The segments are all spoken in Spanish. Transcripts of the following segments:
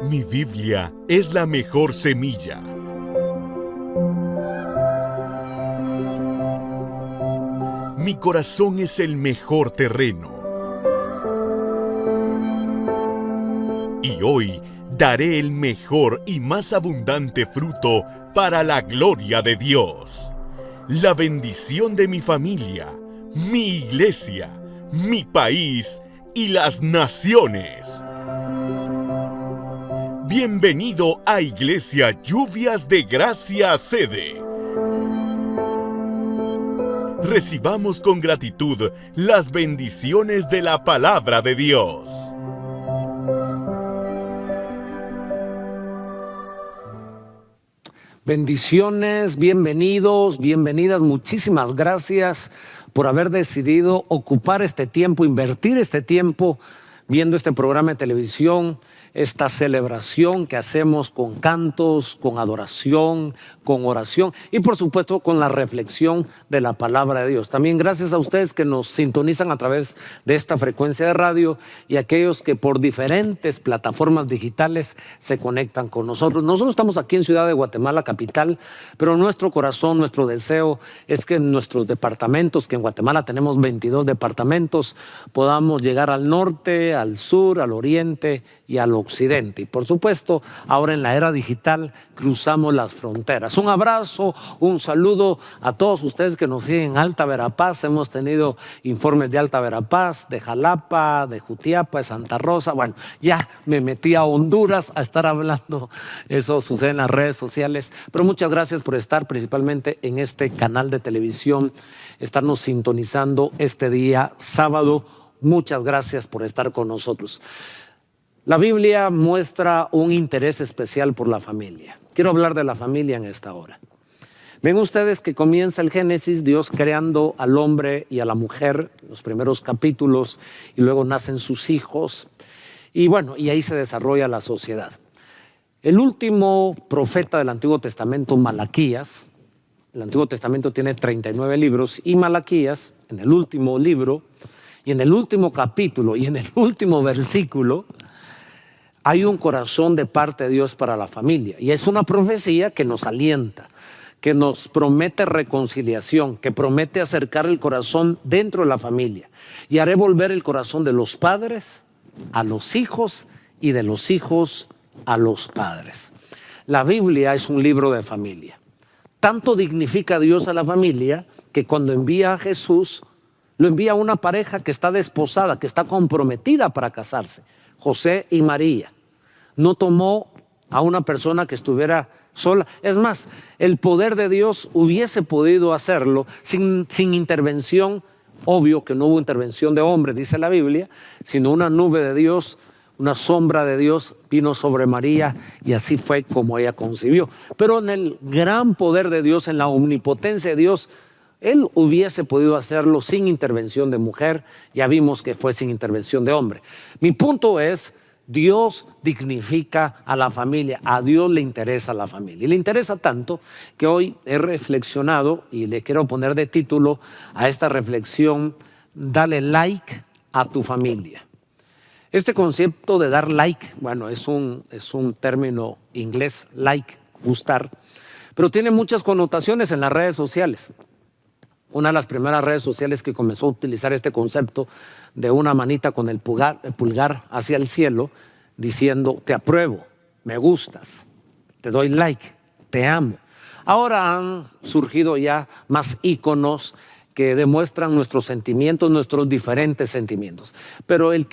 Mi Biblia es la mejor semilla. Mi corazón es el mejor terreno. Y hoy daré el mejor y más abundante fruto para la gloria de Dios. La bendición de mi familia, mi iglesia, mi país y las naciones. Bienvenido a Iglesia Lluvias de Gracia Sede. Recibamos con gratitud las bendiciones de la palabra de Dios. Bendiciones, bienvenidos, bienvenidas, muchísimas gracias por haber decidido ocupar este tiempo, invertir este tiempo viendo este programa de televisión, esta celebración que hacemos con cantos, con adoración, con oración y por supuesto con la reflexión de la palabra de Dios. También gracias a ustedes que nos sintonizan a través de esta frecuencia de radio y a aquellos que por diferentes plataformas digitales se conectan con nosotros. Nosotros estamos aquí en Ciudad de Guatemala, capital, pero nuestro corazón, nuestro deseo es que en nuestros departamentos, que en Guatemala tenemos 22 departamentos, podamos llegar al norte, al sur, al oriente y al occidente. Y por supuesto, ahora en la era digital cruzamos las fronteras. Un abrazo, un saludo a todos ustedes que nos siguen en Alta Verapaz. Hemos tenido informes de Alta Verapaz, de Jalapa, de Jutiapa, de Santa Rosa. Bueno, ya me metí a Honduras a estar hablando. Eso sucede en las redes sociales. Pero muchas gracias por estar principalmente en este canal de televisión, estarnos sintonizando este día sábado. Muchas gracias por estar con nosotros. La Biblia muestra un interés especial por la familia. Quiero hablar de la familia en esta hora. Ven ustedes que comienza el Génesis, Dios creando al hombre y a la mujer, los primeros capítulos, y luego nacen sus hijos. Y bueno, y ahí se desarrolla la sociedad. El último profeta del Antiguo Testamento, Malaquías, el Antiguo Testamento tiene 39 libros, y Malaquías, en el último libro, y en el último capítulo, y en el último versículo, hay un corazón de parte de Dios para la familia. Y es una profecía que nos alienta, que nos promete reconciliación, que promete acercar el corazón dentro de la familia. Y haré volver el corazón de los padres a los hijos y de los hijos a los padres. La Biblia es un libro de familia. Tanto dignifica Dios a la familia que cuando envía a Jesús, lo envía a una pareja que está desposada, que está comprometida para casarse, José y María. No tomó a una persona que estuviera sola. Es más, el poder de Dios hubiese podido hacerlo sin intervención. Obvio que no hubo intervención de hombre, dice la Biblia, sino una nube de Dios, una sombra de Dios vino sobre María y así fue como ella concibió. Pero en el gran poder de Dios, en la omnipotencia de Dios, Él hubiese podido hacerlo sin intervención de mujer. Ya vimos que fue sin intervención de hombre. Mi punto es, Dios dignifica a la familia, a Dios le interesa la familia. Y le interesa tanto que hoy he reflexionado y le quiero poner de título a esta reflexión, dale like a tu familia. Este concepto de dar like, bueno, es un término inglés, like, gustar, pero tiene muchas connotaciones en las redes sociales. Una de las primeras redes sociales que comenzó a utilizar este concepto de una manita con el pulgar hacia el cielo, diciendo, te apruebo, me gustas, te doy like, te amo. Ahora han surgido ya más íconos que demuestran nuestros sentimientos, nuestros diferentes sentimientos. Pero el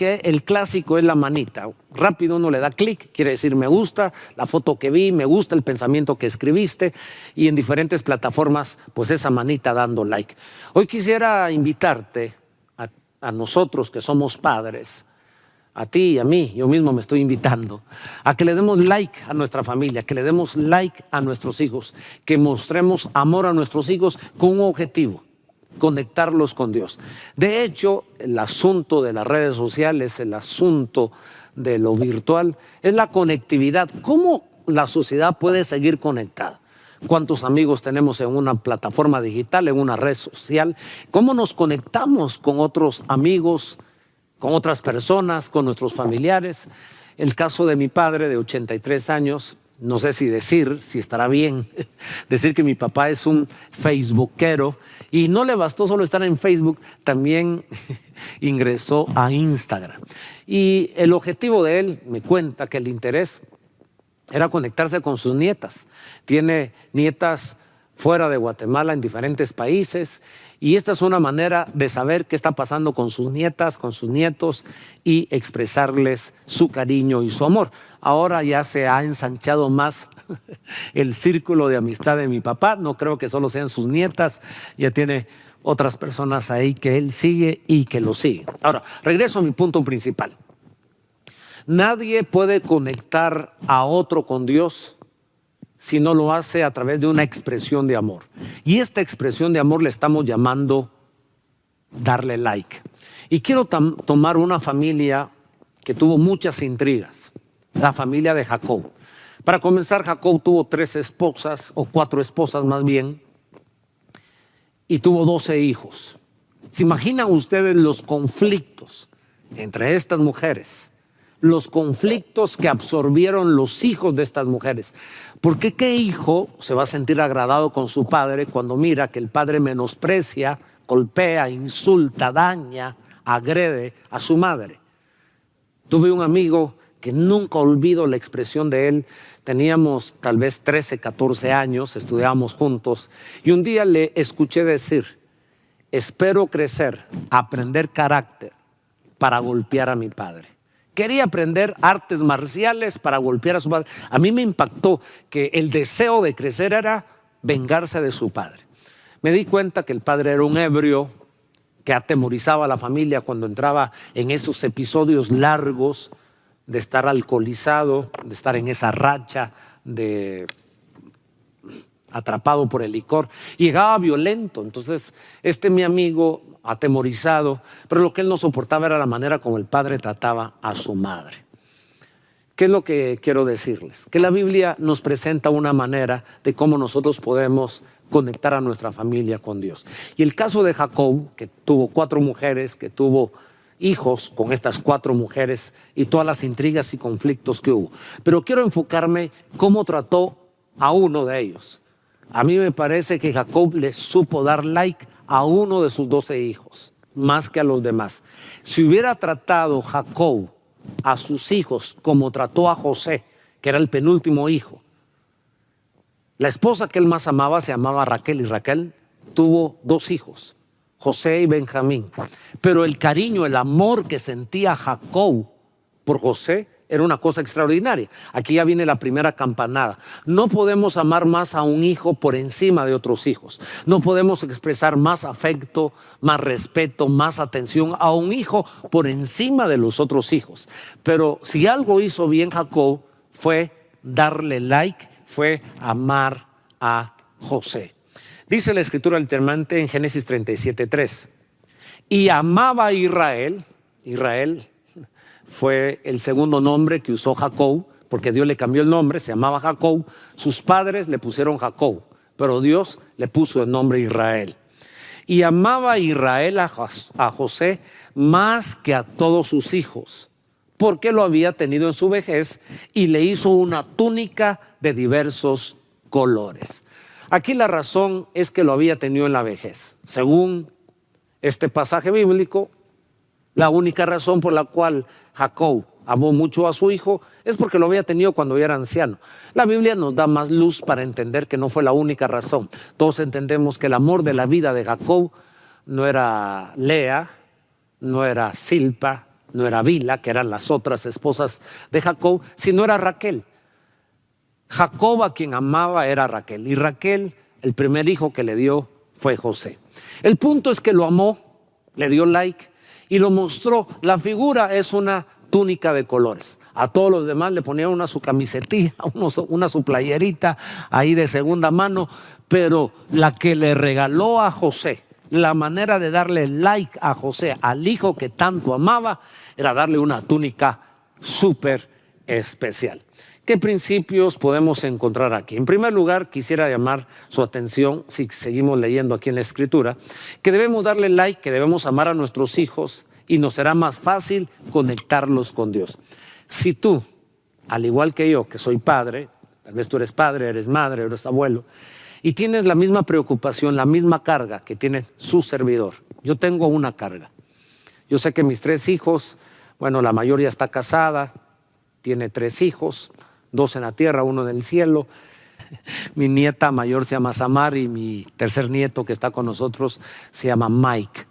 clásico es la manita. Rápido uno le da clic, quiere decir me gusta la foto que vi, me gusta el pensamiento que escribiste, y en diferentes plataformas, pues esa manita dando like. Hoy quisiera invitarte a nosotros que somos padres, a ti y a mí, yo mismo me estoy invitando, a que le demos like a nuestra familia, que le demos like a nuestros hijos, que mostremos amor a nuestros hijos con un objetivo: conectarlos con Dios. De hecho, el asunto de las redes sociales, el asunto de lo virtual, es la conectividad. ¿Cómo la sociedad puede seguir conectada? ¿Cuántos amigos tenemos en una plataforma digital, en una red social? ¿Cómo nos conectamos con otros amigos, con otras personas, con nuestros familiares? el caso de mi padre de 83 años. No sé si estará bien, decir que mi papá es un facebookero y no le bastó solo estar en Facebook, también ingresó a Instagram. Y el objetivo de él, me cuenta que el interés era conectarse con sus nietas. Tiene nietas fuera de Guatemala en diferentes países y esta es una manera de saber qué está pasando con sus nietas, con sus nietos y expresarles su cariño y su amor. Ahora ya se ha ensanchado más el círculo de amistad de mi papá. No creo que solo sean sus nietas, ya tiene otras personas ahí que él sigue y que lo siguen. Ahora, regreso a mi punto principal. Nadie puede conectar a otro con Dios si no lo hace a través de una expresión de amor. Y esta expresión de amor le estamos llamando darle like. Y quiero tomar una familia que tuvo muchas intrigas, la familia de Jacob. Para comenzar, Jacob tuvo 3 esposas, o 4 esposas más bien, y tuvo 12 hijos. ¿Se imaginan ustedes los conflictos entre estas mujeres? Los conflictos que absorbieron los hijos de estas mujeres. Porque ¿qué hijo se va a sentir agradado con su padre cuando mira que el padre menosprecia, golpea, insulta, daña, agrede a su madre? Tuve un amigo que nunca olvido la expresión de él. Teníamos tal vez 13, 14 años, estudiábamos juntos, y un día le escuché decir: espero crecer, aprender carácter para golpear a mi padre. Quería aprender artes marciales para golpear a su padre. A mí me impactó que el deseo de crecer era vengarse de su padre. Me di cuenta que el padre era un ebrio que atemorizaba a la familia cuando entraba en esos episodios largos de estar alcoholizado, de estar en esa racha de atrapado por el licor. Y llegaba violento. Entonces, mi amigo, atemorizado, pero lo que él no soportaba era la manera como el padre trataba a su madre. ¿Qué es lo que quiero decirles? Que la Biblia nos presenta una manera de cómo nosotros podemos conectar a nuestra familia con Dios. Y el caso de Jacob, que tuvo 4 mujeres, que tuvo hijos con estas 4 mujeres y todas las intrigas y conflictos que hubo. Pero quiero enfocarme cómo trató a uno de ellos. A mí me parece que Jacob le supo dar like a uno de sus 12 hijos, más que a los demás. Si hubiera tratado Jacob a sus hijos como trató a José, que era el penúltimo hijo, la esposa que él más amaba se llamaba Raquel, y Raquel tuvo 2 hijos, José y Benjamín. Pero el cariño, el amor que sentía Jacob por José era una cosa extraordinaria. Aquí ya viene la primera campanada. No podemos amar más a un hijo por encima de otros hijos. No podemos expresar más afecto, más respeto, más atención a un hijo por encima de los otros hijos. Pero si algo hizo bien Jacob fue darle like, fue amar a José. Dice la escritura literalmente en Génesis 37:3. Y amaba a Israel. Israel fue el segundo nombre que usó Jacob, porque Dios le cambió el nombre, se llamaba Jacob. Sus padres le pusieron Jacob, pero Dios le puso el nombre Israel. Y amaba a Israel a José más que a todos sus hijos, porque lo había tenido en su vejez y le hizo una túnica de diversos colores. Aquí la razón es que lo había tenido en la vejez. Según este pasaje bíblico, la única razón por la cual Jacob amó mucho a su hijo es porque lo había tenido cuando ya era anciano. La Biblia nos da más luz para entender que no fue la única razón. Todos entendemos que el amor de la vida de Jacob no era Lea, no era Silpa, no era Bila, que eran las otras esposas de Jacob, sino era Raquel. Jacob a quien amaba era Raquel, y Raquel, el primer hijo que le dio fue José. El punto es que lo amó, le dio like y lo mostró. La figura es una túnica de colores. A todos los demás le ponían una su camisetilla, una su playerita ahí de segunda mano, pero la que le regaló a José, la manera de darle like a José, al hijo que tanto amaba, era darle una túnica súper especial. ¿Qué principios podemos encontrar aquí? En primer lugar, quisiera llamar su atención, si seguimos leyendo aquí en la Escritura, que debemos darle like, que debemos amar a nuestros hijos y nos será más fácil conectarlos con Dios. Si tú, al igual que yo, que soy padre, tal vez tú eres padre, eres madre, eres abuelo, y tienes la misma preocupación, la misma carga que tiene su servidor. Yo tengo una carga. Yo sé que mis 3 hijos, bueno, la mayoría está casada, tiene 3 hijos, 2 en la tierra, 1 en el cielo. Mi nieta mayor se llama Samar y mi tercer nieto que está con nosotros se llama Mike.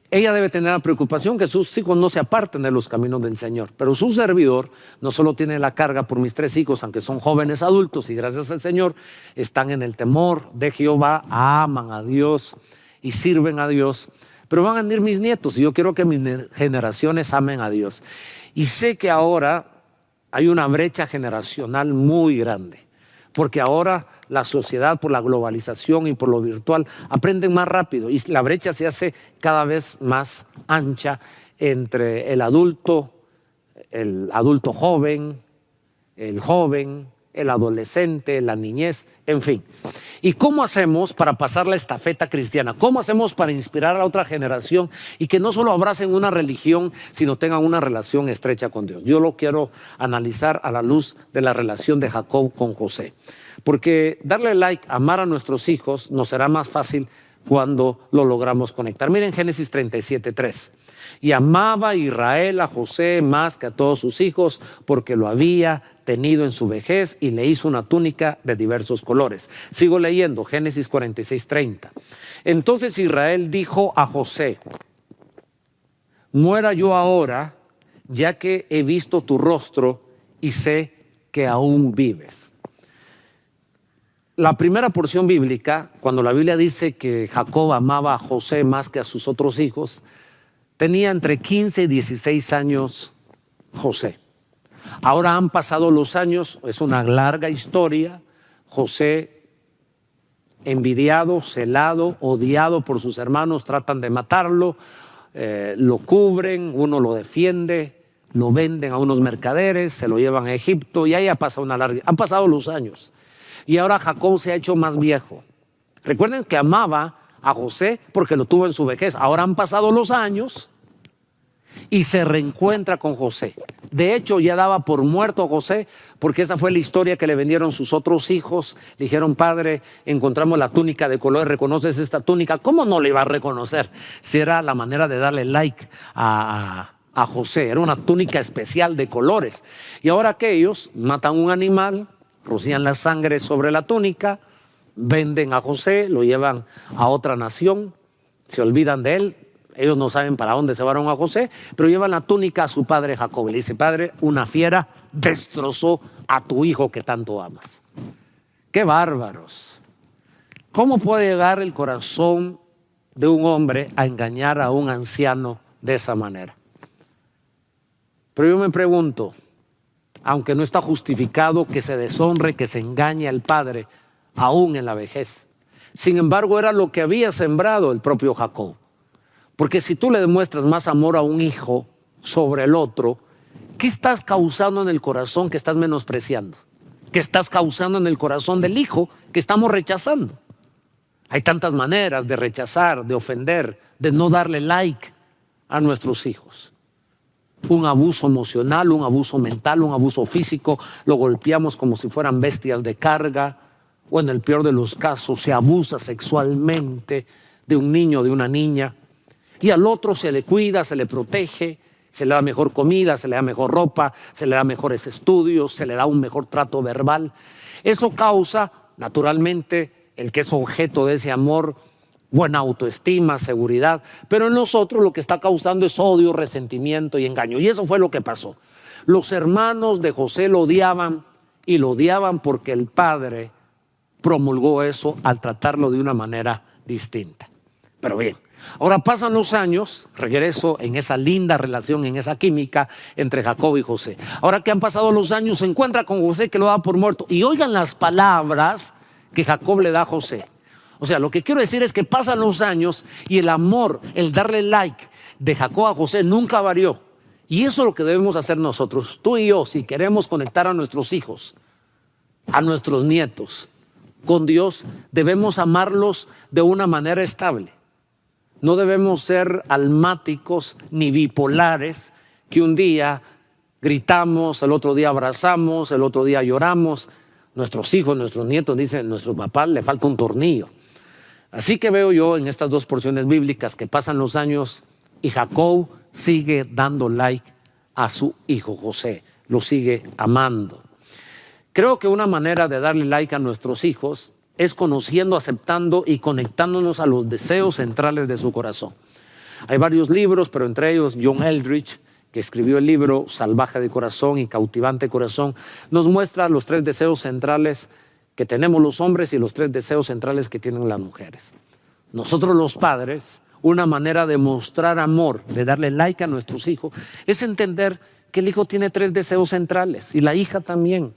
Ella debe tener la preocupación que sus hijos no se aparten de los caminos del Señor. Pero su servidor no solo tiene la carga por mis 3 hijos, aunque son jóvenes adultos y gracias al Señor están en el temor de Jehová, aman a Dios y sirven a Dios. Pero van a venir mis nietos y yo quiero que mis generaciones amen a Dios. Y sé que ahora hay una brecha generacional muy grande. Porque ahora la sociedad, por la globalización y por lo virtual, aprenden más rápido y la brecha se hace cada vez más ancha entre el adulto joven, el adolescente, la niñez, en fin. ¿Y cómo hacemos para pasar la estafeta cristiana? ¿Cómo hacemos para inspirar a la otra generación y que no solo abracen una religión, sino tengan una relación estrecha con Dios? Yo lo quiero analizar a la luz de la relación de Jacob con José. Porque darle like, amar a nuestros hijos, nos será más fácil cuando lo logramos conectar. Miren Génesis 37:3. Y amaba Israel a José más que a todos sus hijos, porque lo había tenido en su vejez y le hizo una túnica de diversos colores. Sigo leyendo, Génesis 46:30. Entonces Israel dijo a José: muera yo ahora, ya que he visto tu rostro y sé que aún vives. La primera porción bíblica, cuando la Biblia dice que Jacob amaba a José más que a sus otros hijos, tenía entre 15 y 16 años José. Ahora han pasado los años, es una larga historia. José, envidiado, celado, odiado por sus hermanos, tratan de matarlo, lo cubren, uno lo defiende, lo venden a unos mercaderes, se lo llevan a Egipto y ahí han pasado los años. Y ahora Jacob se ha hecho más viejo. Recuerden que amaba a José porque lo tuvo en su vejez. Ahora han pasado los años y se reencuentra con José. De hecho, ya daba por muerto a José, porque esa fue la historia que le vendieron sus otros hijos. Le dijeron: padre, encontramos la túnica de color, ¿reconoces esta túnica? ¿Cómo no le iba a reconocer? Si era la manera de darle like a José, era una túnica especial de colores. Y ahora que ellos matan un animal, rocían la sangre sobre la túnica, venden a José, lo llevan a otra nación, se olvidan de él. Ellos no saben para dónde se llevaron a José, pero llevan la túnica a su padre Jacob. Le dice: padre, una fiera destrozó a tu hijo que tanto amas. ¡Qué bárbaros! ¿Cómo puede llegar el corazón de un hombre a engañar a un anciano de esa manera? Pero yo me pregunto, aunque no está justificado que se deshonre, que se engañe al padre, aún en la vejez. Sin embargo, era lo que había sembrado el propio Jacob. Porque si tú le demuestras más amor a un hijo sobre el otro, ¿qué estás causando en el corazón que estás menospreciando? ¿Qué estás causando en el corazón del hijo que estamos rechazando? Hay tantas maneras de rechazar, de ofender, de no darle like a nuestros hijos. Un abuso emocional, un abuso mental, un abuso físico, lo golpeamos como si fueran bestias de carga, o en el peor de los casos se abusa sexualmente de un niño o de una niña, y al otro se le cuida, se le protege, se le da mejor comida, se le da mejor ropa, se le da mejores estudios, se le da un mejor trato verbal. Eso causa, naturalmente, el que es objeto de ese amor, buena autoestima, seguridad, pero en nosotros lo que está causando es odio, resentimiento y engaño. Y eso fue lo que pasó. Los hermanos de José lo odiaban, y lo odiaban porque el padre promulgó eso al tratarlo de una manera distinta. Pero bien, ahora pasan los años, regreso en esa linda relación, en esa química entre Jacob y José. Ahora que han pasado los años, se encuentra con José, que lo da por muerto, y oigan las palabras que Jacob le da a José. O sea, lo que quiero decir es que pasan los años y el amor, el darle like de Jacob a José nunca varió. Y eso es lo que debemos hacer nosotros, tú y yo, si queremos conectar a nuestros hijos, a nuestros nietos con Dios, debemos amarlos de una manera estable. No debemos ser almáticos ni bipolares, que un día Gritamos, el otro día abrazamos, el otro día lloramos. Nuestros hijos, nuestros nietos dicen, nuestro papá le falta un tornillo. Así que veo yo en estas dos porciones bíblicas que pasan los años y Jacob sigue dando like a su hijo José, lo sigue amando. Creo que una manera de darle like a nuestros hijos es conociendo, aceptando y conectándonos a los deseos centrales de su corazón. Hay varios libros, pero entre ellos John Eldredge, que escribió el libro Salvaje de Corazón y Cautivante Corazón, nos muestra los 3 deseos centrales que tenemos los hombres y los 3 deseos centrales que tienen las mujeres. Nosotros los padres, una manera de mostrar amor, de darle like a nuestros hijos, es entender que el hijo tiene 3 deseos centrales y la hija también.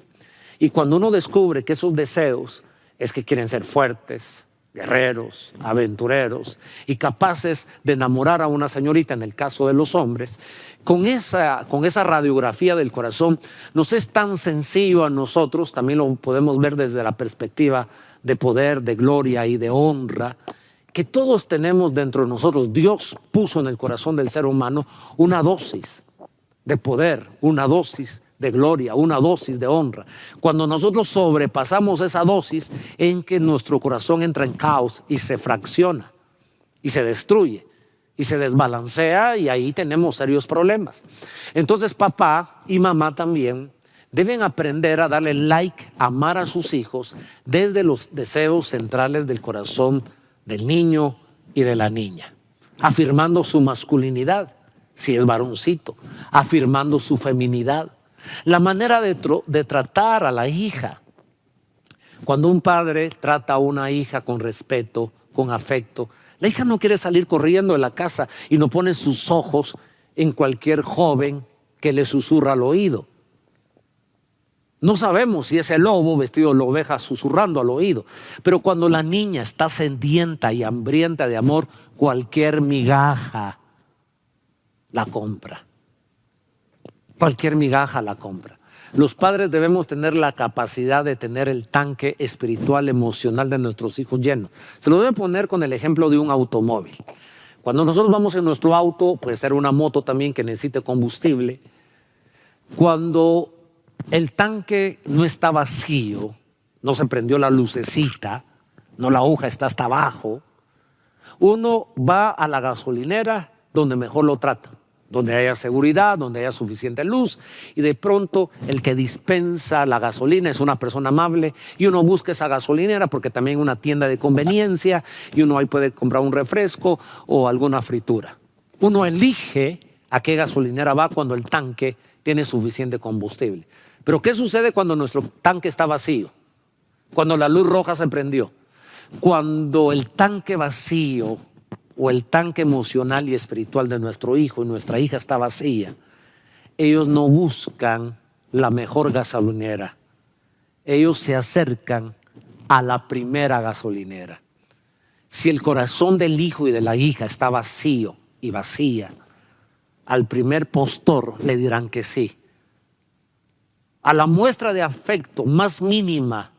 Y cuando uno descubre que esos deseos es que quieren ser fuertes, guerreros, aventureros y capaces de enamorar a una señorita, en el caso de los hombres, con esa radiografía del corazón nos es tan sencillo a nosotros, también lo podemos ver desde la perspectiva de poder, de gloria y de honra, que todos tenemos dentro de nosotros. Dios puso en el corazón del ser humano una dosis de poder, una dosis de gloria, una dosis de honra. Cuando nosotros sobrepasamos esa dosis, en que nuestro corazón entra en caos y se fracciona y se destruye y se desbalancea, y ahí tenemos serios problemas. Entonces papá y mamá también deben aprender a darle like, amar a sus hijos desde los deseos centrales del corazón del niño y de la niña, afirmando su masculinidad, si es varoncito, afirmando su feminidad. La manera de tratar a la hija. Cuando un padre trata a una hija con respeto, con afecto, la hija no quiere salir corriendo de la casa y no pone sus ojos en cualquier joven que le susurra al oído. No sabemos si es el lobo vestido de oveja susurrando al oído, pero cuando la niña está sedienta y hambrienta de amor, cualquier migaja la compra. Cualquier migaja la compra. Los padres debemos tener la capacidad de tener el tanque espiritual, emocional de nuestros hijos lleno. Se lo voy a poner con el ejemplo de un automóvil. Cuando nosotros vamos en nuestro auto, puede ser una moto también que necesite combustible. Cuando el tanque no está vacío, no se prendió la lucecita, no, la hoja está hasta abajo, uno va a la gasolinera donde mejor lo tratan, donde haya seguridad, donde haya suficiente luz, y de pronto el que dispensa la gasolina es una persona amable y uno busca esa gasolinera porque también es una tienda de conveniencia y uno ahí puede comprar un refresco o alguna fritura. Uno elige a qué gasolinera va cuando el tanque tiene suficiente combustible. Pero ¿qué sucede cuando nuestro tanque está vacío? Cuando la luz roja se prendió. Cuando el tanque vacío o el tanque emocional y espiritual de nuestro hijo y nuestra hija está vacía, ellos no buscan la mejor gasolinera. Ellos se acercan a la primera gasolinera. Si el corazón del hijo y de la hija está vacío y vacía, al primer postor le dirán que sí. A la muestra de afecto más mínima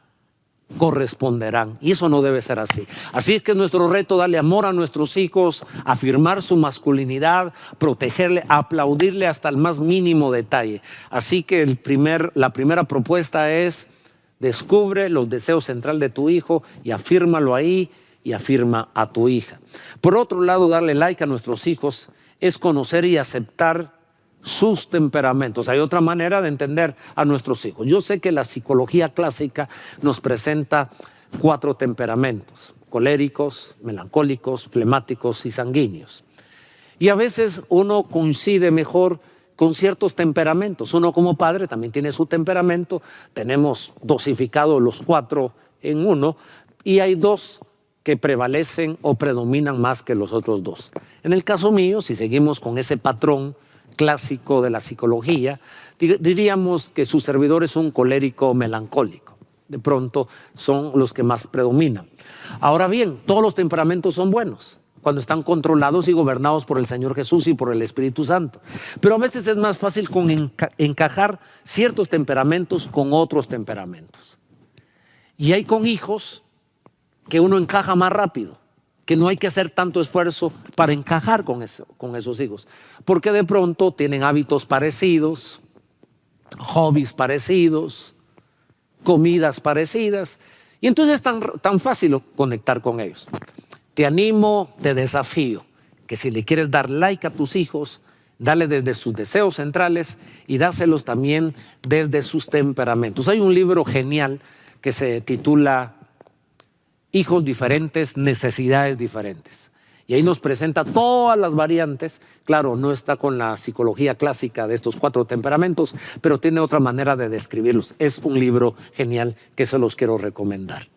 corresponderán, y eso no debe ser así. Así es que nuestro reto, darle amor a nuestros hijos, afirmar su masculinidad, protegerle, aplaudirle hasta el más mínimo detalle. Así que la primera propuesta es: descubre los deseos centrales de tu hijo y afírmalo ahí, y afirma a tu hija. Por otro lado, darle like a nuestros hijos es conocer y aceptar sus temperamentos. Hay otra manera de entender a nuestros hijos. Yo sé que la psicología clásica nos presenta 4 temperamentos: coléricos, melancólicos, flemáticos y sanguíneos. Y a veces uno coincide mejor con ciertos temperamentos. Uno como padre también tiene su temperamento. Tenemos dosificados los 4 en uno, y hay 2 que prevalecen o predominan más que los otros 2. En el caso mío, si seguimos con ese patrón clásico de la psicología, diríamos que su servidor es un colérico melancólico. De pronto son los que más predominan. Ahora bien, todos los temperamentos son buenos cuando están controlados y gobernados por el Señor Jesús y por el Espíritu Santo. Pero a veces es más fácil encajar ciertos temperamentos con otros temperamentos. Y hay con hijos que uno encaja más rápido, que no hay que hacer tanto esfuerzo para encajar con esos hijos, porque de pronto tienen hábitos parecidos, hobbies parecidos, comidas parecidas, y entonces es tan fácil conectar con ellos. Te animo, te desafío, que si le quieres dar like a tus hijos, dale desde sus deseos centrales y dáselos también desde sus temperamentos. Hay un libro genial que se titula Hijos diferentes, necesidades diferentes. Y ahí nos presenta todas las variantes. Claro, no está con la psicología clásica de estos 4 temperamentos, pero tiene otra manera de describirlos. Es un libro genial que se los quiero recomendar.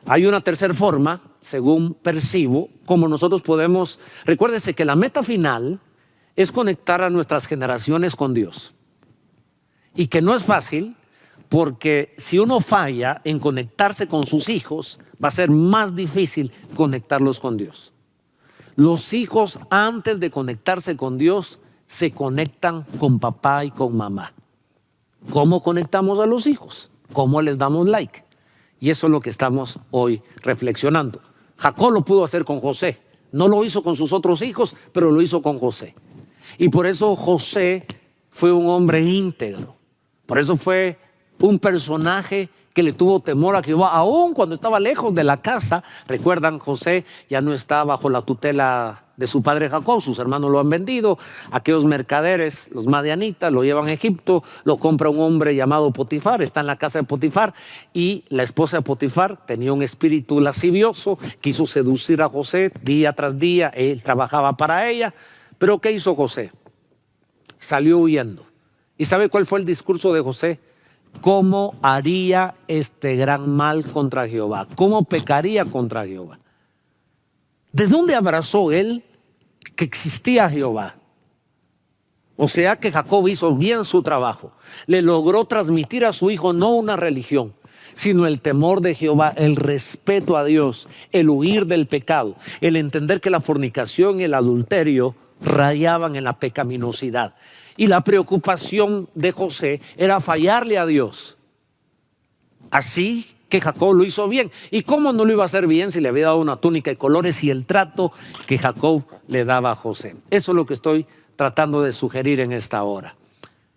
Hay una tercera forma, según percibo, como nosotros podemos. Recuérdese que la meta final es conectar a nuestras generaciones con Dios. Y que no es fácil, porque si uno falla en conectarse con sus hijos, va a ser más difícil conectarlos con Dios. Los hijos, antes de conectarse con Dios, se conectan con papá y con mamá. ¿Cómo conectamos a los hijos? ¿Cómo les damos like? Y eso es lo que estamos hoy reflexionando. Jacob lo pudo hacer con José. No lo hizo con sus otros hijos, pero lo hizo con José. Y por eso José fue un hombre íntegro. Por eso fue un personaje que le tuvo temor a Jehová, aún cuando estaba lejos de la casa. Recuerdan, José ya no está bajo la tutela de su padre Jacob, sus hermanos lo han vendido. Aquellos mercaderes, los madianitas, lo llevan a Egipto, lo compra un hombre llamado Potifar, está en la casa de Potifar, y la esposa de Potifar tenía un espíritu lascivioso, quiso seducir a José día tras día, él trabajaba para ella. Pero ¿qué hizo José? Salió huyendo. ¿Y sabe cuál fue el discurso de José? ¿Cómo haría este gran mal contra Jehová? ¿Cómo pecaría contra Jehová? ¿De dónde abrazó él que existía Jehová? O sea que Jacob hizo bien su trabajo. Le logró transmitir a su hijo no una religión, sino el temor de Jehová, el respeto a Dios, el huir del pecado, el entender que la fornicación y el adulterio rayaban en la pecaminosidad. Y la preocupación de José era fallarle a Dios. Así que Jacob lo hizo bien. ¿Y cómo no lo iba a hacer bien si le había dado una túnica de colores y el trato que Jacob le daba a José? Eso es lo que estoy tratando de sugerir en esta hora.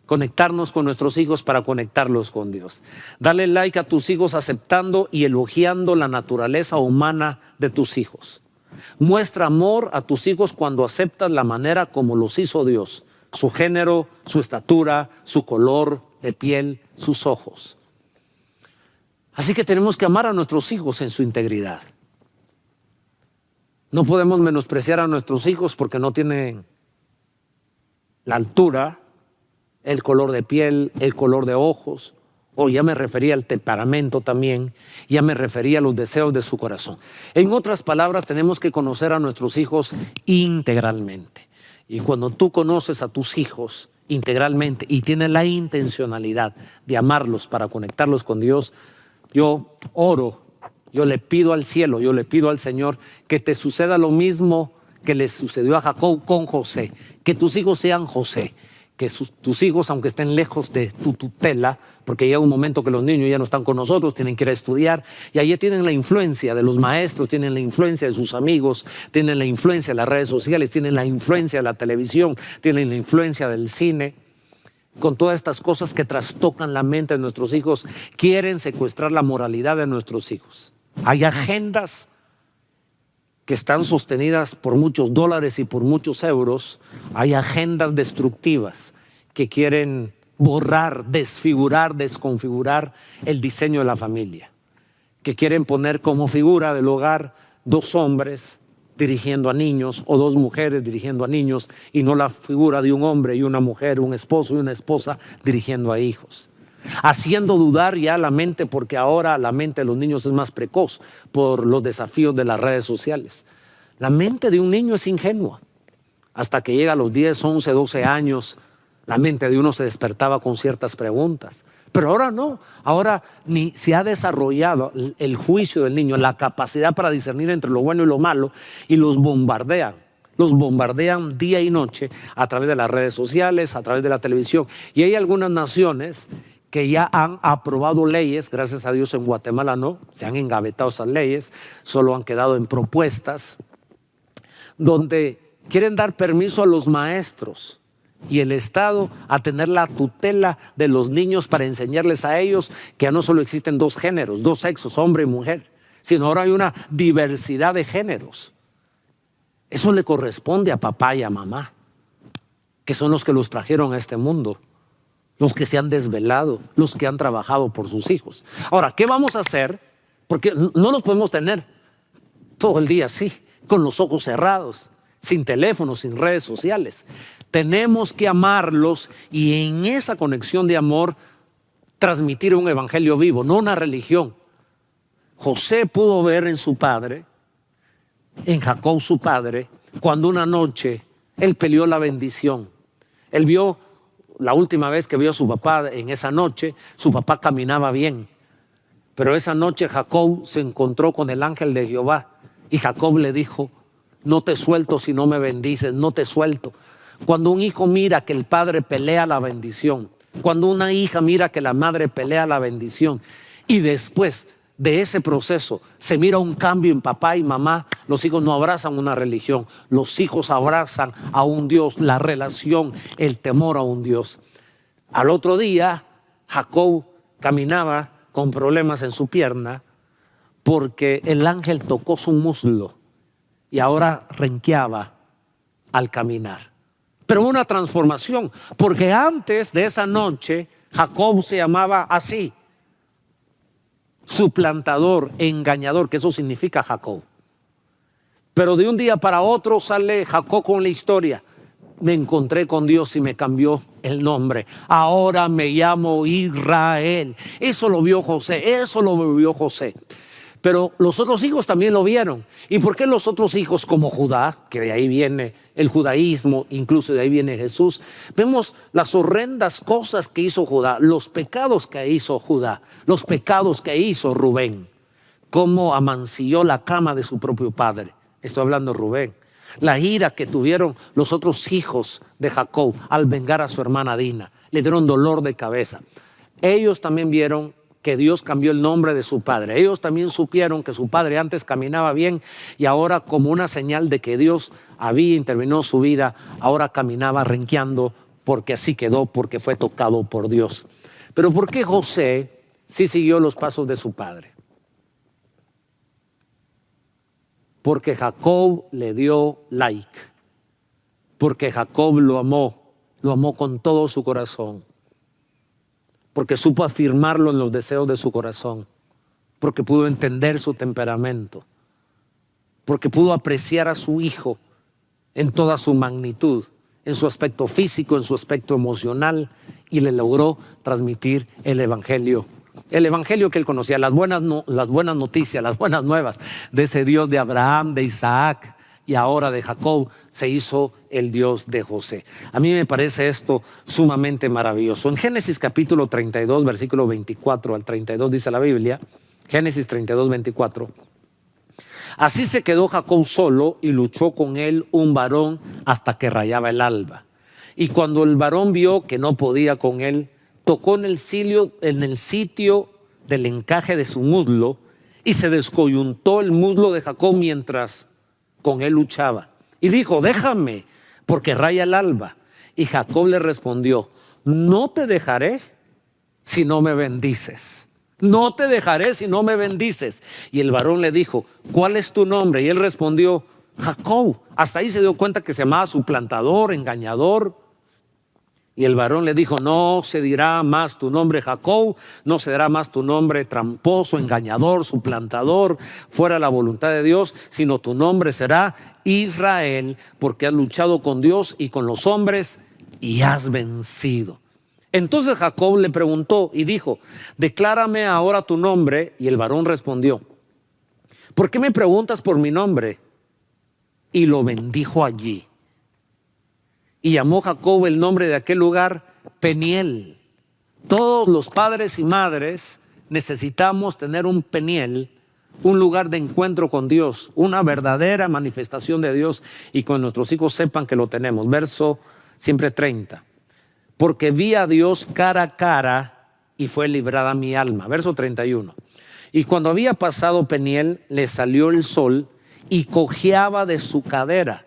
Conectarnos con nuestros hijos para conectarlos con Dios. Dale like a tus hijos aceptando y elogiando la naturaleza humana de tus hijos. Muestra amor a tus hijos cuando aceptas la manera como los hizo Dios. Su género, su estatura, su color de piel, sus ojos. Así que tenemos que amar a nuestros hijos en su integridad. No podemos menospreciar a nuestros hijos porque no tienen la altura, el color de piel, el color de ojos. O ya me refería al temperamento también, ya me refería a los deseos de su corazón. En otras palabras, tenemos que conocer a nuestros hijos integralmente. Y cuando tú conoces a tus hijos integralmente y tienes la intencionalidad de amarlos para conectarlos con Dios, yo oro, yo le pido al cielo, yo le pido al Señor que te suceda lo mismo que le sucedió a Jacob con José. Que tus hijos sean José. Que tus hijos, aunque estén lejos de tu tutela, porque llega un momento que los niños ya no están con nosotros, tienen que ir a estudiar, y allí tienen la influencia de los maestros, tienen la influencia de sus amigos, tienen la influencia de las redes sociales, tienen la influencia de la televisión, tienen la influencia del cine. Con todas estas cosas que trastocan la mente de nuestros hijos, quieren secuestrar la moralidad de nuestros hijos. Hay agendas que están sostenidas por muchos dólares y por muchos euros. Hay agendas destructivas que quieren borrar, desfigurar, desconfigurar el diseño de la familia, que quieren poner como figura del hogar 2 hombres dirigiendo a niños o 2 mujeres dirigiendo a niños, y no la figura de un hombre y una mujer, un esposo y una esposa dirigiendo a hijos. Haciendo dudar ya la mente, porque ahora la mente de los niños es más precoz por los desafíos de las redes sociales. La mente de un niño es ingenua. Hasta que llega a los 10, 11, 12 años, la mente de uno se despertaba con ciertas preguntas. Pero ahora no, ahora ni se ha desarrollado el juicio del niño, la capacidad para discernir entre lo bueno y lo malo, y los bombardean día y noche a través de las redes sociales, a través de la televisión. Y hay algunas naciones que ya han aprobado leyes, gracias a Dios en Guatemala no, se han engavetado esas leyes, solo han quedado en propuestas, donde quieren dar permiso a los maestros y el Estado a tener la tutela de los niños para enseñarles a ellos que ya no solo existen dos géneros, dos sexos, hombre y mujer, sino ahora hay una diversidad de géneros. Eso le corresponde a papá y a mamá, que son los que los trajeron a este mundo, los que se han desvelado, los que han trabajado por sus hijos. Ahora, ¿qué vamos a hacer? Porque no los podemos tener todo el día así, con los ojos cerrados, sin teléfono, sin redes sociales. Tenemos que amarlos y en esa conexión de amor transmitir un evangelio vivo, no una religión. José pudo ver en su padre, en Jacob su padre, cuando una noche él peleó la bendición. Él vio, la última vez que vio a su papá en esa noche, su papá caminaba bien. Pero esa noche Jacob se encontró con el ángel de Jehová y Jacob le dijo: no te suelto si no me bendices, no te suelto. Cuando un hijo mira que el padre pelea la bendición, cuando una hija mira que la madre pelea la bendición, y después de ese proceso se mira un cambio en papá y mamá, los hijos no abrazan una religión, los hijos abrazan a un Dios, la relación, el temor a un Dios. Al otro día, Jacob caminaba con problemas en su pierna porque el ángel tocó su muslo y ahora renqueaba al caminar. Pero una transformación, porque antes de esa noche Jacob se llamaba así: suplantador, engañador, que eso significa Jacob. Pero de un día para otro sale Jacob con la historia: me encontré con Dios y me cambió el nombre, ahora me llamo Israel. Eso lo vio José, eso lo vio José. Pero los otros hijos también lo vieron. ¿Y por qué los otros hijos, como Judá, que de ahí viene el judaísmo, incluso de ahí viene Jesús? Vemos las horrendas cosas que hizo Judá, los pecados que hizo Judá, los pecados que hizo Rubén, cómo amancilló la cama de su propio padre. Estoy hablando de Rubén. La ira que tuvieron los otros hijos de Jacob al vengar a su hermana Dina. Le dieron dolor de cabeza. Ellos también vieron que Dios cambió el nombre de su padre. Ellos también supieron que su padre antes caminaba bien y ahora, como una señal de que Dios había intervenido en su vida, ahora caminaba renqueando porque así quedó, porque fue tocado por Dios. Pero ¿por qué José sí siguió los pasos de su padre? Porque Jacob le dio like, porque Jacob lo amó con todo su corazón, porque supo afirmarlo en los deseos de su corazón, porque pudo entender su temperamento, porque pudo apreciar a su hijo en toda su magnitud, en su aspecto físico, en su aspecto emocional, y le logró transmitir el evangelio que él conocía, las buenas noticias, las buenas nuevas de ese Dios de Abraham, de Isaac y ahora de Jacob. Se hizo el Dios de José. A mí me parece esto sumamente maravilloso. En Génesis capítulo 32, versículo 24 al 32 dice la Biblia, Génesis 32, 24: así se quedó Jacob solo y luchó con él un varón hasta que rayaba el alba. Y cuando el varón vio que no podía con él, tocó en el sitio del encaje de su muslo y se descoyuntó el muslo de Jacob mientras con él luchaba. Y dijo: déjame, porque raya el alba. Y Jacob le respondió: no te dejaré si no me bendices. No te dejaré si no me bendices. Y el varón le dijo: ¿cuál es tu nombre? Y él respondió: Jacob. Hasta ahí se dio cuenta que se llamaba suplantador, engañador. Y el varón le dijo: no se dirá más tu nombre Jacob, no se dirá más tu nombre tramposo, engañador, suplantador, fuera la voluntad de Dios, sino tu nombre será Israel, porque has luchado con Dios y con los hombres y has vencido. Entonces Jacob le preguntó y dijo: declárame ahora tu nombre. Y el varón respondió: ¿por qué me preguntas por mi nombre? Y lo bendijo allí. Y llamó Jacob el nombre de aquel lugar Peniel. Todos los padres y madres necesitamos tener un Peniel, un lugar de encuentro con Dios, una verdadera manifestación de Dios, y con nuestros hijos sepan que lo tenemos. Verso siempre 30. Porque vi a Dios cara a cara y fue librada mi alma. Verso 31. Y cuando había pasado Peniel, le salió el sol y cojeaba de su cadera.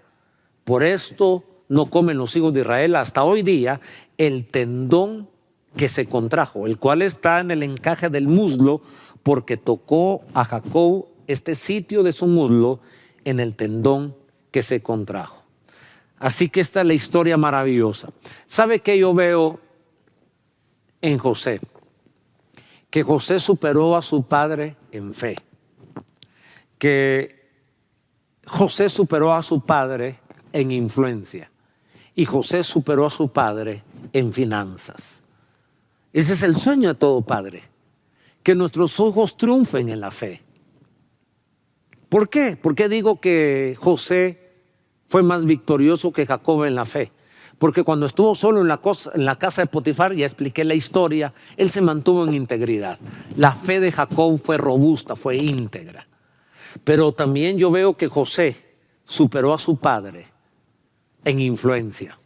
Por esto no comen los hijos de Israel hasta hoy día el tendón que se contrajo, el cual está en el encaje del muslo, porque tocó a Jacob este sitio de su muslo en el tendón que se contrajo. Así que esta es la historia maravillosa. ¿Sabe qué yo veo en José? Que José superó a su padre en fe. Que José superó a su padre en influencia. Y José superó a su padre en finanzas. Ese es el sueño de todo padre. Que nuestros hijos triunfen en la fe. ¿Por qué? ¿Por qué digo que José fue más victorioso que Jacob en la fe? Porque cuando estuvo solo en la casa de Potifar, ya expliqué la historia, él se mantuvo en integridad. La fe de Jacob fue robusta, fue íntegra. Pero también yo veo que José superó a su padre en influencia.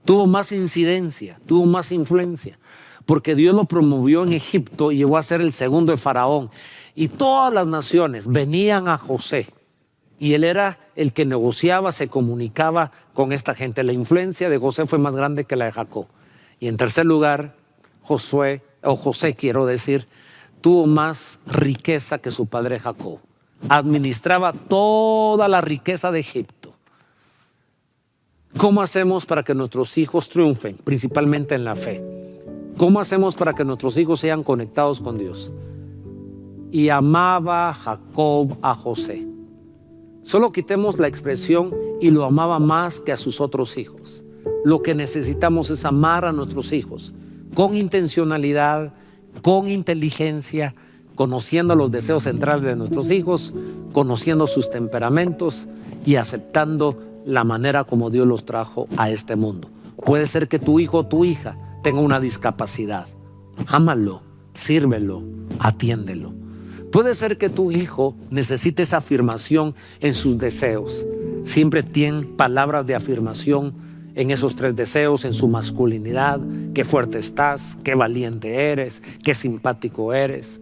Tuvo más incidencia, tuvo más influencia. Porque Dios lo promovió en Egipto y llegó a ser el segundo de Faraón. Y todas las naciones venían a José. Y él era el que negociaba, se comunicaba con esta gente. La influencia de José fue más grande que la de Jacob. Y en tercer lugar, José, tuvo más riqueza que su padre Jacob. Administraba toda la riqueza de Egipto. ¿Cómo hacemos para que nuestros hijos triunfen, principalmente en la fe? ¿Cómo hacemos para que nuestros hijos sean conectados con Dios? Y amaba Jacob a José. Solo quitemos la expresión y lo amaba más que a sus otros hijos. Lo que necesitamos es amar a nuestros hijos con intencionalidad, con inteligencia, conociendo los deseos centrales de nuestros hijos, conociendo sus temperamentos y aceptando la manera como Dios los trajo a este mundo. Puede ser que tu hijo o tu hija tenga una discapacidad. Ámalo, sírvelo, atiéndelo. Puede ser que tu hijo necesite esa afirmación en sus deseos. Siempre tiene palabras de afirmación en esos 3 deseos, en su masculinidad. Qué fuerte estás, qué valiente eres, qué simpático eres.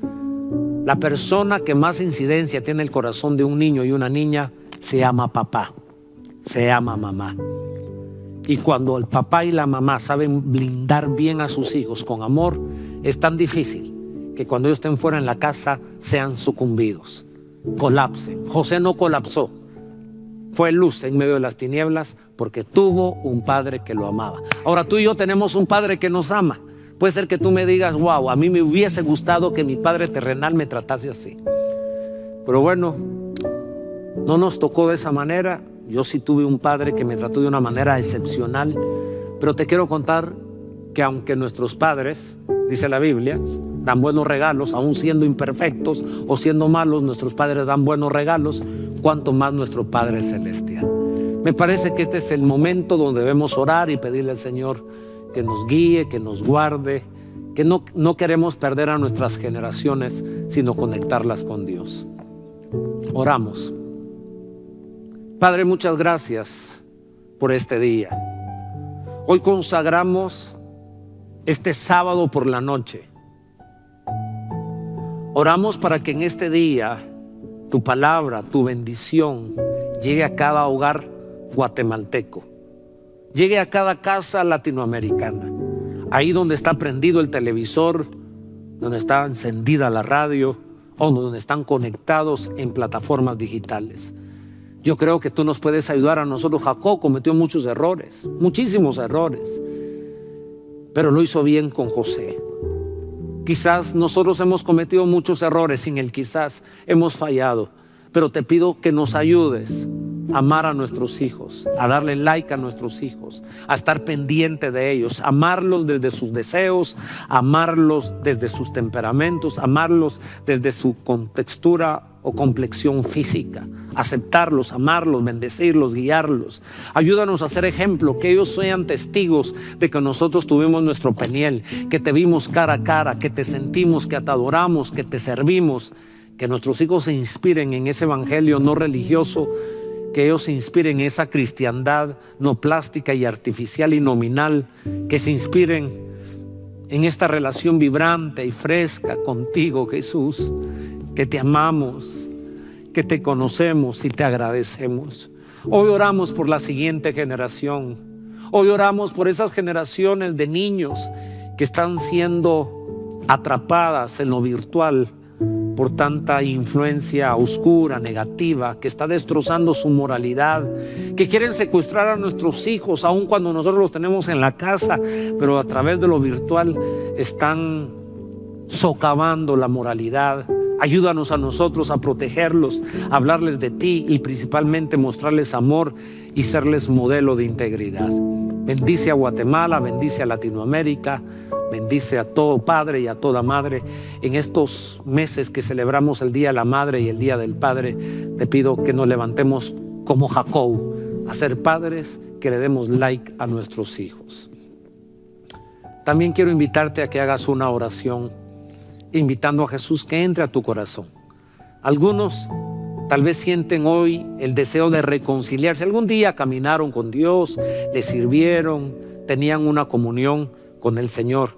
La persona que más incidencia tiene en el corazón de un niño y una niña se llama papá, se llama mamá. Y cuando el papá y la mamá saben blindar bien a sus hijos con amor, es tan difícil que cuando ellos estén fuera en la casa sean sucumbidos, colapsen. José no colapsó, fue luz en medio de las tinieblas porque tuvo un padre que lo amaba. Ahora tú y yo tenemos un padre que nos ama. Puede ser que tú me digas, wow, a mí me hubiese gustado que mi padre terrenal me tratase así. Pero bueno, no nos tocó de esa manera. Yo sí tuve un padre que me trató de una manera excepcional, pero te quiero contar que aunque nuestros padres, dice la Biblia, dan buenos regalos, aún siendo imperfectos o siendo malos, nuestros padres dan buenos regalos, cuanto más nuestro Padre Celestial. Me parece que este es el momento donde debemos orar y pedirle al Señor que nos guíe, que nos guarde, que no queremos perder a nuestras generaciones, sino conectarlas con Dios. Oramos. Padre, muchas gracias por este día. Hoy consagramos este sábado por la noche. Oramos para que en este día tu palabra, tu bendición llegue a cada hogar guatemalteco, llegue a cada casa latinoamericana, ahí donde está prendido el televisor, donde está encendida la radio o donde están conectados en plataformas digitales. Yo creo que tú nos puedes ayudar a nosotros. Jacob cometió muchos errores, muchísimos errores, pero lo hizo bien con José. Quizás nosotros hemos cometido muchos errores, sin el quizás hemos fallado, pero te pido que nos ayudes a amar a nuestros hijos, a darle like a nuestros hijos, a estar pendiente de ellos, amarlos desde sus deseos, amarlos desde sus temperamentos, amarlos desde su contextura o complexión física, aceptarlos, amarlos, bendecirlos, guiarlos. Ayúdanos a ser ejemplo, que ellos sean testigos de que nosotros tuvimos nuestro Peniel, que te vimos cara a cara, que te sentimos, que te adoramos, que te servimos, que nuestros hijos se inspiren en ese evangelio no religioso, que ellos se inspiren en esa cristiandad no plástica y artificial y nominal, que se inspiren en esta relación vibrante y fresca contigo, Jesús, que te amamos, que te conocemos y te agradecemos. Hoy oramos por la siguiente generación. Hoy oramos por esas generaciones de niños que están siendo atrapadas en lo virtual por tanta influencia oscura, negativa, que está destrozando su moralidad, que quieren secuestrar a nuestros hijos, aun cuando nosotros los tenemos en la casa, pero a través de lo virtual están socavando la moralidad. Ayúdanos a nosotros a protegerlos, a hablarles de ti y principalmente mostrarles amor y serles modelo de integridad. Bendice a Guatemala, bendice a Latinoamérica, bendice a todo padre y a toda madre. En estos meses que celebramos el Día de la Madre y el Día del Padre, te pido que nos levantemos como Jacob, a ser padres, que le demos like a nuestros hijos. También quiero invitarte a que hagas una oración, invitando a Jesús que entre a tu corazón. Algunos tal vez sienten hoy el deseo de reconciliarse. Algún día caminaron con Dios, le sirvieron, tenían una comunión con el Señor,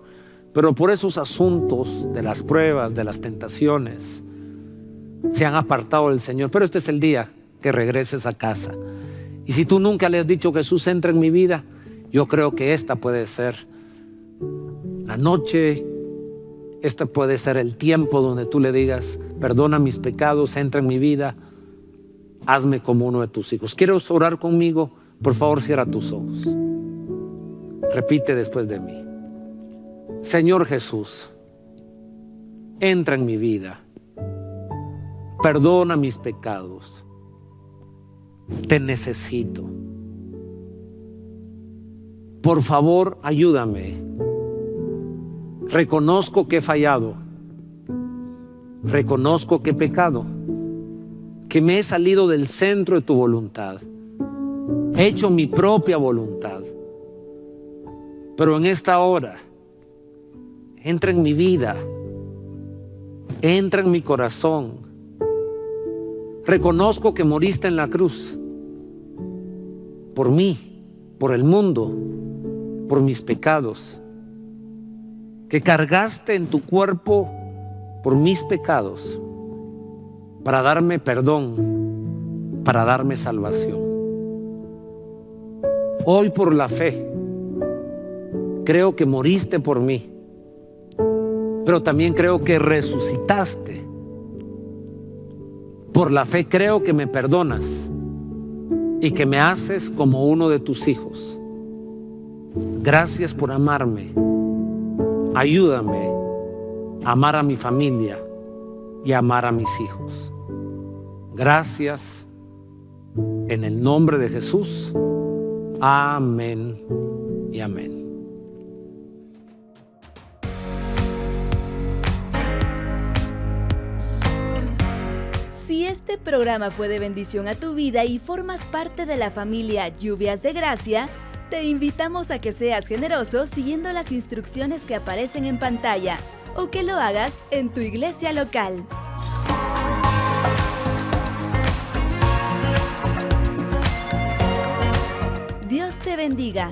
pero por esos asuntos de las pruebas, de las tentaciones, se han apartado del Señor. Pero este es el día que regreses a casa. Y si tú nunca le has dicho: Jesús, entra en mi vida, yo creo que esta puede ser la noche, este puede ser el tiempo donde tú le digas: perdona mis pecados, entra en mi vida, hazme como uno de tus hijos. ¿Quieres orar conmigo? Por favor, cierra tus ojos. Repite después de mí: Señor Jesús, entra en mi vida, perdona mis pecados, te necesito. Por favor, ayúdame. Reconozco que he fallado, reconozco que he pecado, que me he salido del centro de tu voluntad, he hecho mi propia voluntad. Pero en esta hora, entra en mi vida, entra en mi corazón. Reconozco que moriste en la cruz por mí, por el mundo, por mis pecados, que cargaste en tu cuerpo por mis pecados para darme perdón, para darme salvación. Hoy, por la fe, creo que moriste por mí, pero también creo que resucitaste. Por la fe creo que me perdonas y que me haces como uno de tus hijos. Gracias por amarme. Ayúdame a amar a mi familia y a amar a mis hijos. Gracias, en el nombre de Jesús. Amén y amén. Si este programa fue de bendición a tu vida y formas parte de la familia Lluvias de Gracia, te invitamos a que seas generoso siguiendo las instrucciones que aparecen en pantalla o que lo hagas en tu iglesia local. Dios te bendiga.